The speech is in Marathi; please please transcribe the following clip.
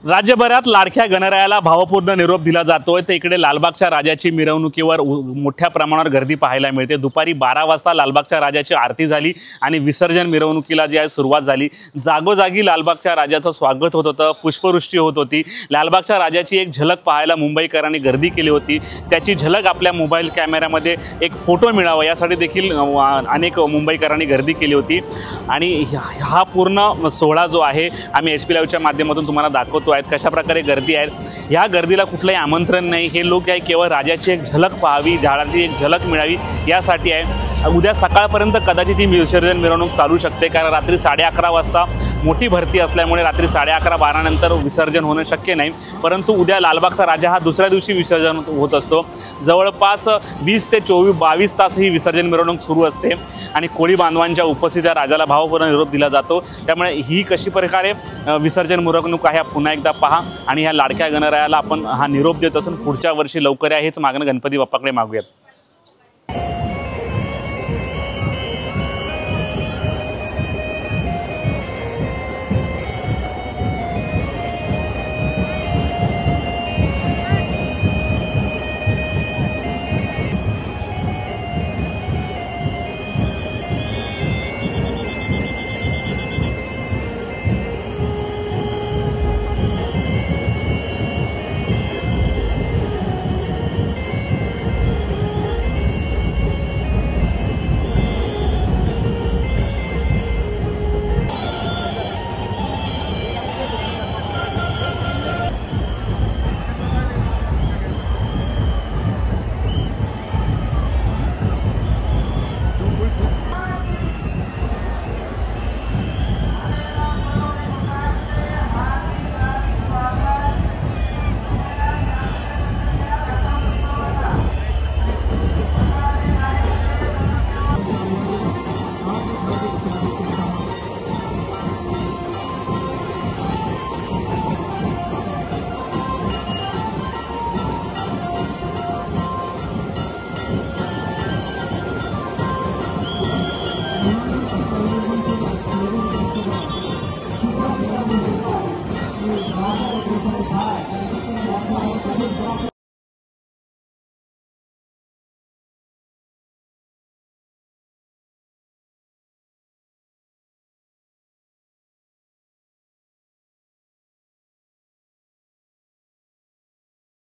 राज्यभरात लाडक्या गणरायाला भावपूर्ण निरोप दिला जातोय। तर इकडे लालबागच्या राजाची मिरवणुकीवर मोठ्या प्रमाणावर गर्दी पाहायला मिळते। दुपारी 12 वाजता लालबागच्या राजाची आरती झाली आणि विसर्जन मिरवणुकीला जी आहे सुरुवात झाली। जागोजागी लालबागच्या राजाचं स्वागत होत होतं, पुष्पवृष्टी होत होती। लालबागच्या राजाची एक झलक पाहायला मुंबईकरांनी गर्दी केली होती। त्याची झलक आपल्या मोबाईल कॅमेऱ्यामध्ये एक फोटो मिळावा यासाठी देखील अनेक मुंबईकरांनी गर्दी केली होती। आणि हा पूर्ण सोहळा जो आहे आम्ही HP लाईव्हच्या माध्यमातून तुम्हाला दाखवतो आहेत कशा प्रकारे गर्दी आहे। ह्या गर्दीला कुठलंही आमंत्रण नाही, हे लोक आहे केवळ राजाची एक झलक पाहावी, झाडाची एक झलक मिळावी यासाठी आहे। उद्या सकाळपर्यंत कदाचित ही विसर्जन मिरवणूक चालू शकते, कारण रात्री 11:30 वाजता मोठी भरती असल्यामुळे रात्री 11:30-12 नंतर विसर्जन होणं शक्य नाही। परंतु उद्या लालबागचा राजा हा दुसऱ्या दिवशी विसर्जन होत असतो। जवळपास 20 ते 22 तास ही विसर्जन मिरवणूक सुरू असते आणि कोळी बांधवांच्या उपस्थितीत राजाला भावपूर्ण निरोप दिला जातो। त्यामुळे ही कशी प्रकारे विसर्जन मिरवणूक आहे पुन्हा एकदा पहा आणि ह्या लाडक्या गणरायाला आपण हा निरोप देत असून पुढच्या वर्षी लवकर या हेच मागणं गणपती बाप्पाकडे मागूयात।